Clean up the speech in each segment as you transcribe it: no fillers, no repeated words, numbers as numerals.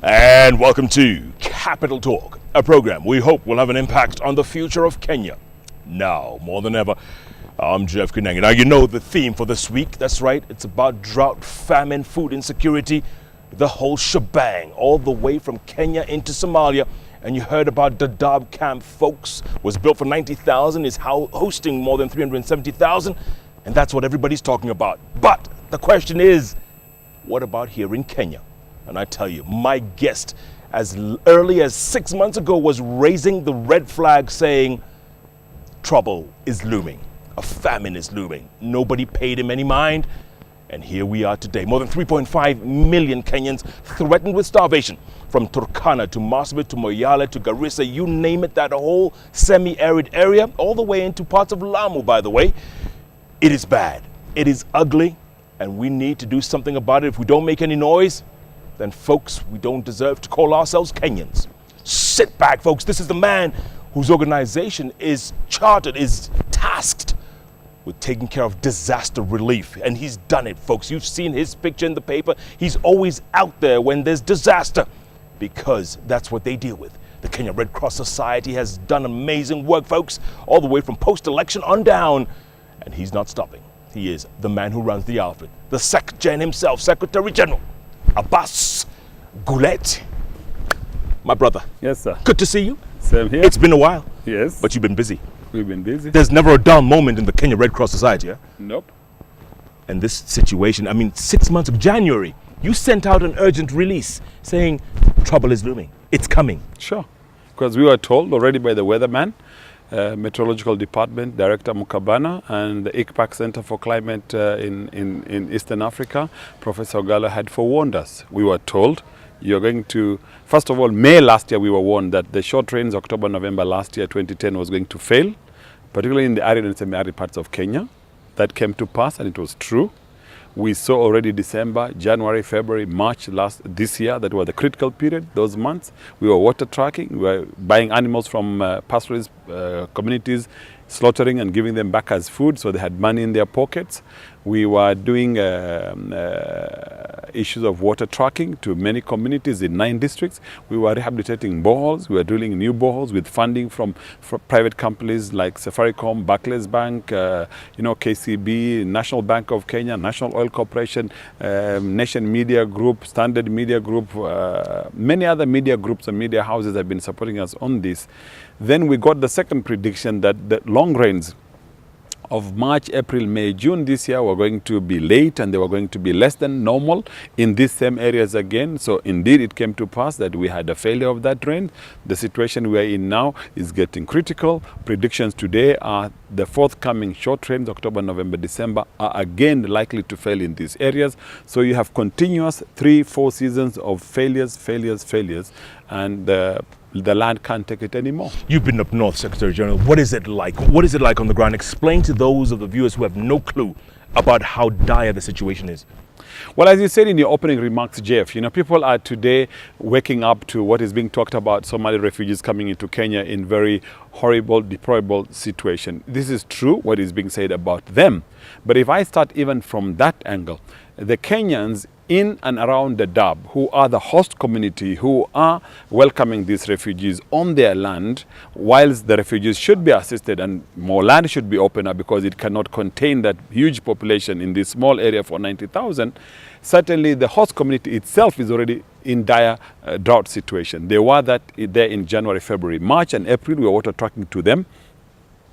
And welcome to Capital Talk, a program we hope will have an impact on the future of Kenya. Now, more than ever, I'm Jeff Kunenge. Now, you know the theme for this week. That's right. It's about drought, famine, food insecurity, the whole shebang, all the way from Kenya into Somalia. And you heard about the Dadaab camp, folks. Was built for 90,000, is hosting more than 370,000. And that's what everybody's talking about. But the question is, what about here in Kenya? And I tell you, my guest, as early as 6 months ago, was raising the red flag saying, trouble is looming. A famine is looming. Nobody paid him any mind. And here we are today. More than 3.5 million Kenyans threatened with starvation. From Turkana to Marsabit to Moyale to Garissa, you name it, that whole semi-arid area, all the way into parts of Lamu, by the way. It is bad. It is ugly. And we need to do something about it. If we don't make any noise, then folks, we don't deserve to call ourselves Kenyans. Sit back, folks. This is the man whose organization is chartered, is tasked with taking care of disaster relief. And he's done it, folks. You've seen his picture in the paper. He's always out there when there's disaster because that's what they deal with. The Kenya Red Cross Society has done amazing work, folks, all the way from post-election on down. And he's not stopping. He is the man who runs the outfit, the Sec-Gen himself, Secretary General, Abbas Gullet. My brother. Yes, sir. Good to see you. Same here. It's been a while. Yes. But you've been busy. We've been busy. There's never a dull moment in the Kenya Red Cross Society, huh? Nope. And this situation, 6 months of January, you sent out an urgent release saying trouble is looming. It's coming. Sure. Because we were told already by the weatherman, Meteorological Department, Director Mukabana, and the ICPAC Center for Climate in Eastern Africa, Professor Gullet had forewarned us. We were told you're going to, first of all, May last year we were warned that the short rains October, November last year, 2010, was going to fail, particularly in the arid and semi-arid parts of Kenya. That came to pass, and it was true. We saw already December, January, February, March this year, that were the critical period, those months. We were water tracking, we were buying animals from pastoralist communities, slaughtering and giving them back as food so they had money in their pockets. We were doing issues of water tracking to many communities in 9 districts. We were rehabilitating boreholes. We were drilling new boreholes with funding from private companies like Safaricom, Barclays Bank, KCB, National Bank of Kenya, National Oil Corporation, Nation Media Group, Standard Media Group, many other media groups and media houses have been supporting us on this. Then we got the second prediction that the long rains of March, April, May, June this year were going to be late and they were going to be less than normal in these same areas again. So indeed it came to pass that we had a failure of that rain. The situation we are in now is getting critical. Predictions today are the forthcoming short rains, October, November, December, are again likely to fail in these areas. So you have continuous 3-4 seasons of failures, and the land can't take it anymore. You've been up north, Secretary General. What is it like? What is it like on the ground? Explain to those of the viewers who have no clue about how dire the situation is. Well, as you said in your opening remarks, Jeff, people are today waking up to what is being talked about, Somali refugees coming into Kenya in very horrible, deplorable situation. This is true, what is being said about them. But if I start even from that angle, the Kenyans in and around the Dadaab, who are the host community, who are welcoming these refugees on their land, whilst the refugees should be assisted and more land should be opened up because it cannot contain that huge population in this small area for 90,000, certainly the host community itself is already in dire drought situation. They were there in January, February, March and April. We were water tracking to them.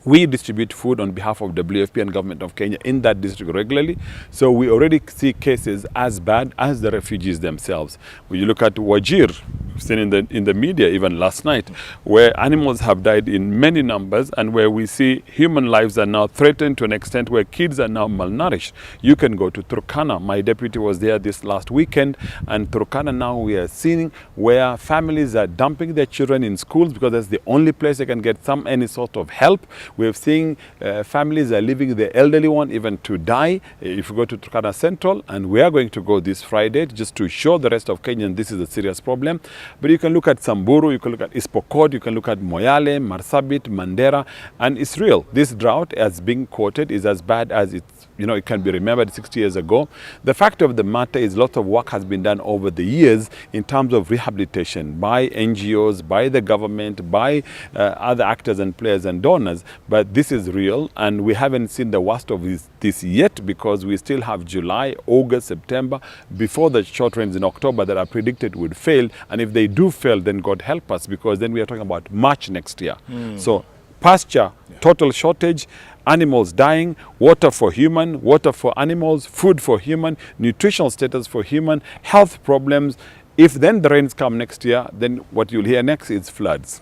We distribute food on behalf of WFP and Government of Kenya in that district regularly. So we already see cases as bad as the refugees themselves. When you look at Wajir, seen in the media even last night, where animals have died in many numbers and where we see human lives are now threatened to an extent where kids are now malnourished. You can go to Turkana. My deputy was there this last weekend, and Turkana now we are seeing where families are dumping their children in schools because that's the only place they can get any sort of help. We're seeing families are leaving the elderly one even to die. If you go to Turkana Central, and we are going to go this Friday just to show the rest of Kenya this is a serious problem. But you can look at Samburu, you can look at Ispokot, you can look at Moyale, Marsabit, Mandera, and it's real. This drought, as being quoted, is as bad as it's it can be remembered 60 years ago. The fact of the matter is lots of work has been done over the years in terms of rehabilitation by NGOs, by the government, by other actors and players and donors. But this is real, and we haven't seen the worst of this yet, because we still have July, August, September, before the short rains in October that are predicted would fail. And if they do fail, then God help us, because then we are talking about March next year. So pasture, total shortage, animals dying, water for human, water for animals, food for human, nutritional status for human, health problems. If then the rains come next year, then what you'll hear next is floods.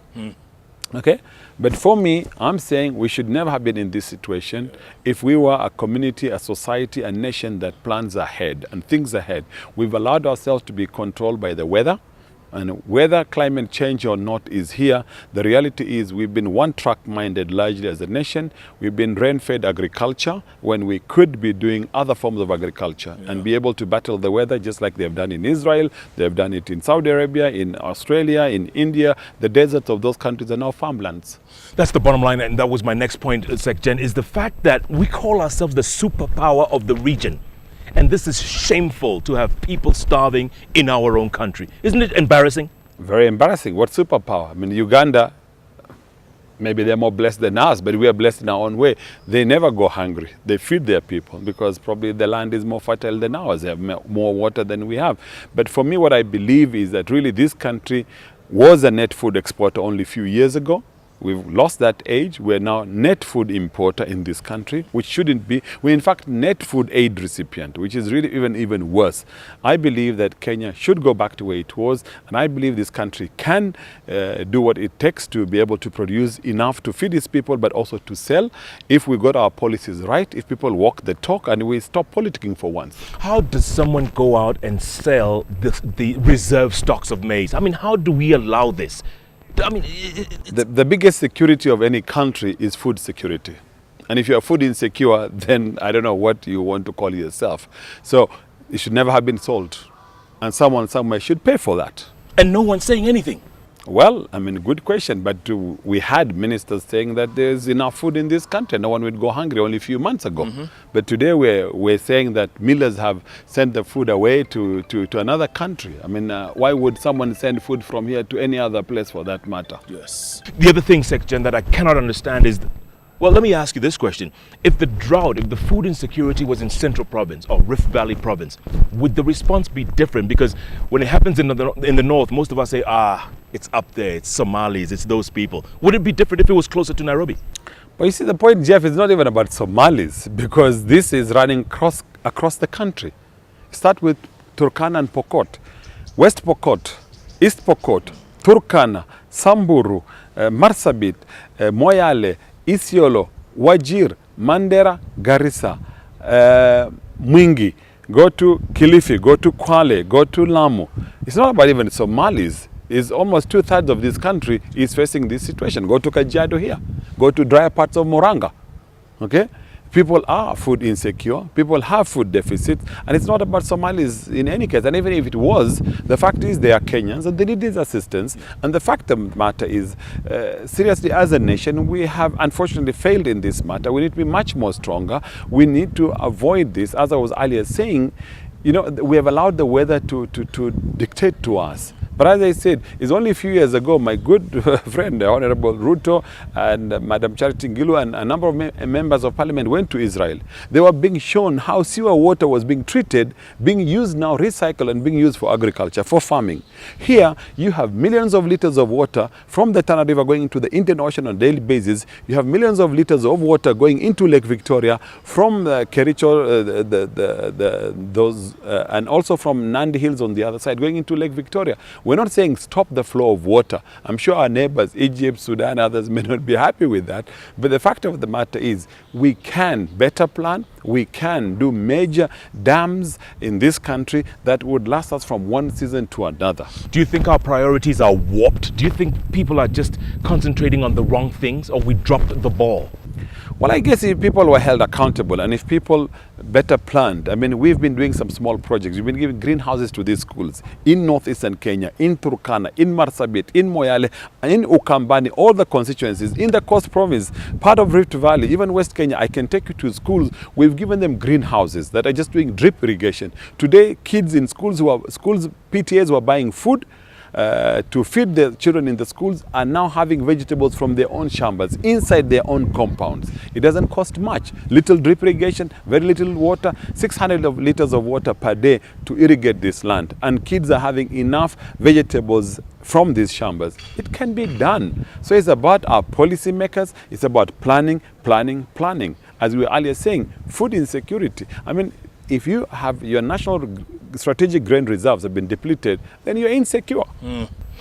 Okay? But for me, I'm saying we should never have been in this situation if we were a community, a society, a nation that plans ahead and thinks ahead. We've allowed ourselves to be controlled by the weather. And whether climate change or not is here, the reality is we've been one-track minded largely as a nation. We've been rain-fed agriculture when we could be doing other forms of agriculture and be able to battle the weather just like they've done in Israel, they've done it in Saudi Arabia, in Australia, in India. The deserts of those countries are now farmlands. That's the bottom line, and that was my next point, Sekjen, is the fact that we call ourselves the superpower of the region. And this is shameful to have people starving in our own country. Isn't it embarrassing? Very embarrassing. What superpower? I mean, Uganda, maybe they're more blessed than us, but we are blessed in our own way. They never go hungry. They feed their people because probably the land is more fertile than ours. They have more water than we have. But for me, what I believe is that really this country was a net food exporter only a few years ago. We've lost that age. We're now net food importer in this country, which shouldn't be. We're in fact net food aid recipient, which is really even worse. I believe that Kenya should go back to where it was, and I believe this country can do what it takes to be able to produce enough to feed its people, but also to sell if we got our policies right, if people walk the talk and we stop politicking for once. How does someone go out and sell the reserve stocks of maize? I mean, how do we allow this? I mean, the biggest security of any country is food security. And if you are food insecure, then I don't know what you want to call yourself. So it should never have been sold. And someone somewhere should pay for that. And no one's saying anything. Well, I mean, good question. But we had ministers saying that there's enough food in this country. No one would go hungry only a few months ago. But today we're saying that millers have sent the food away to another country. I mean, why would someone send food from here to any other place for that matter? Yes. The other thing, Sekjen, that I cannot understand is, well, let me ask you this question. If the drought, if the food insecurity was in Central Province or Rift Valley Province, would the response be different? Because when it happens in the north, most of us say, it's up there, it's Somalis, it's those people. Would it be different if it was closer to Nairobi? But you see, the point, Jeff, is not even about Somalis, because this is running across the country. Start with Turkana and Pokot. West Pokot, East Pokot, Turkana, Samburu, Marsabit, Moyale, Isiolo, Wajir, Mandera, Garissa, Mwingi, go to Kilifi, go to Kwale, go to Lamu. It's not about even Somalis. It's almost 2/3 of this country is facing this situation. Go to Kajiado here. Go to drier parts of Moranga. Okay? People are food insecure. People have food deficits. And it's not about Somalis in any case. And even if it was, the fact is they are Kenyans and they need this assistance. And the fact of the matter is, seriously, as a nation, we have unfortunately failed in this matter. We need to be much more stronger. We need to avoid this. As I was earlier saying, we have allowed the weather to dictate to us. But as I said, it's only a few years ago, my good friend, the Honorable Ruto and Madam Charity Ngilu and a number of members of parliament went to Israel. They were being shown how sewer water was being treated, being used now, recycled and being used for agriculture, for farming. Here, you have millions of liters of water from the Tana River going into the Indian Ocean on a daily basis. You have millions of liters of water going into Lake Victoria from Kericho, and also from Nandi Hills on the other side, going into Lake Victoria. We're not saying stop the flow of water. I'm sure our neighbors, Egypt, Sudan, others may not be happy with that. But the fact of the matter is we can better plan. We can do major dams in this country that would last us from one season to another. Do you think our priorities are warped? Do you think people are just concentrating on the wrong things, or we dropped the ball? Well, I guess if people were held accountable and if people better planned, I mean, we've been doing some small projects. We've been giving greenhouses to these schools in northeastern Kenya, in Turkana, in Marsabit, in Moyale, in Ukambani, all the constituencies, in the Coast Province, part of Rift Valley, even West Kenya. I can take you to schools. We've given them greenhouses that are just doing drip irrigation. Today, kids in schools PTAs who are buying food to feed the children in the schools are now having vegetables from their own shambas inside their own compounds. It doesn't cost much. Little drip irrigation, very little water, 600 liters of water per day to irrigate this land. And kids are having enough vegetables from these shambas. It can be done. So it's about our policymakers. It's about planning. As we were earlier saying, food insecurity. I mean, if you have your national strategic grain reserves have been depleted, then you're insecure.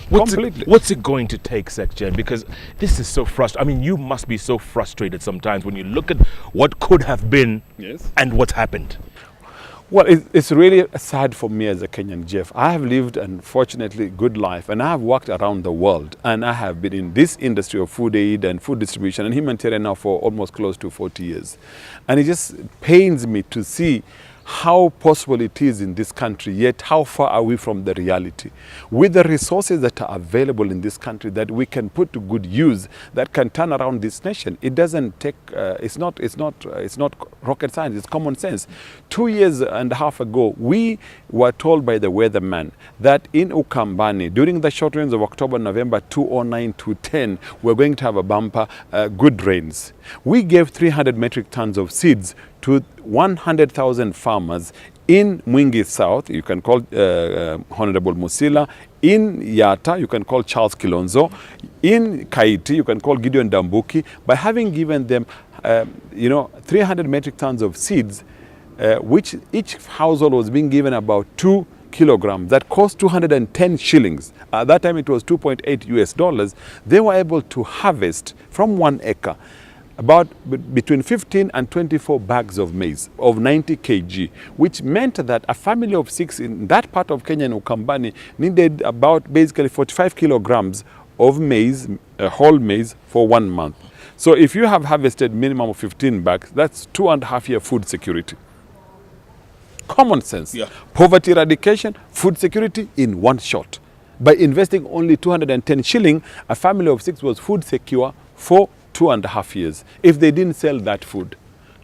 Completely. What's it going to take, Secgen? Because this is so frustrating. I mean, you must be so frustrated sometimes when you look at what could have been and what's happened. Well, it's really sad for me as a Kenyan, Jeff. I have lived, unfortunately, good life, and I have worked around the world, and I have been in this industry of food aid and food distribution and humanitarian now for almost close to 40 years. And it just pains me to see how possible it is in this country, yet how far are we from the reality. With the resources that are available in this country that we can put to good use, that can turn around this nation, it doesn't take, it's not rocket science, it's common sense. 2.5 years ago, we were told by the weatherman that in Ukambani, during the short rains of October, November 2009 to 10, we're going to have a bumper good rains. We gave 300 metric tons of seeds to 100,000 farmers in Mwingi South. You can call Honorable Musila. In Yata, you can call Charles Kilonzo. In Kaiti, you can call Gideon Dambuki. By having given them 300 metric tons of seeds, which each household was being given about 2 kilograms, that cost 210 shillings. At that time it was $2.8. They were able to harvest from 1 acre about between 15 and 24 bags of maize of 90 kg, which meant that a family of 6 in that part of Kenya in Ukambani needed about basically 45 kilograms of maize, whole maize, for 1 month. So if you have harvested minimum of 15 bags, that's 2.5 year food security. Common sense. Yeah. Poverty eradication, food security in one shot. By investing only 210 shilling, a family of 6 was food secure for 2.5 years if they didn't sell that food.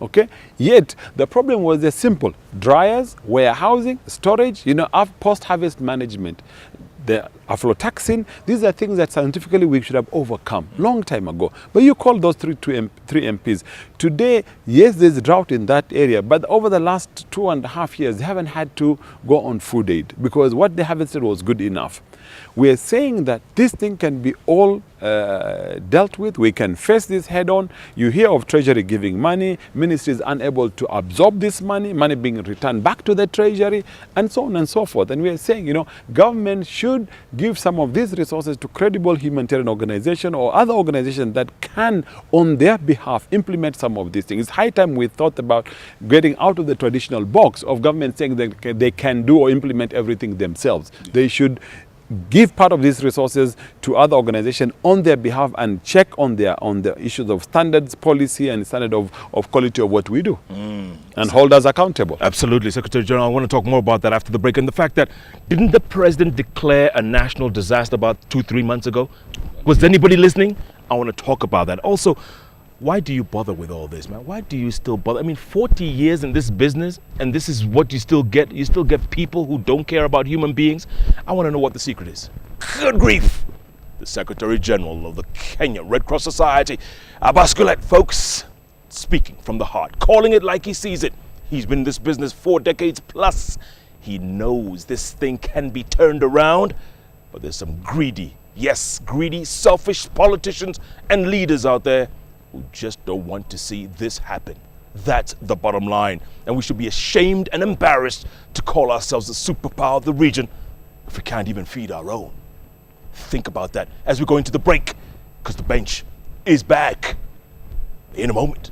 Okay? Yet the problem was simple: dryers, warehousing, storage, post-harvest management. The aflatoxin, these are things that scientifically we should have overcome long time ago. But you call those three MPs. Today, yes, there's drought in that area, but over the last 2.5 years, they haven't had to go on food aid because what they harvested was good enough. We are saying that this thing can be all dealt with. We can face this head on. You hear of Treasury giving money, ministries unable to absorb this money being returned back to the Treasury, and so on and so forth. And we are saying, government should give some of these resources to credible humanitarian organization or other organizations that can, on their behalf, implement some of these things. It's high time we thought about getting out of the traditional box of government saying that they can do or implement everything themselves. They should give part of these resources to other organizations on their behalf and check on the issues of standards, policy, and standard of quality of what we do, and hold us accountable. Absolutely, Secretary General. I want to talk more about that after the break. And the fact that, didn't the president declare a national disaster about 2-3 months ago? Was anybody listening? I want to talk about that. Also, why do you bother with all this, man? Why do you still bother? I mean, 40 years in this business, and this is what you still get? You still get people who don't care about human beings? I want to know what the secret is. Good grief! The Secretary General of the Kenya Red Cross Society, Abbas Gullet, folks, speaking from the heart, calling it like he sees it. He's been in this business 4 decades plus. He knows this thing can be turned around, but there's some greedy, selfish politicians and leaders out there who just don't want to see this happen. That's the bottom line. And we should be ashamed and embarrassed to call ourselves the superpower of the region if we can't even feed our own. Think about that as we go into the break, because the bench is back in a moment.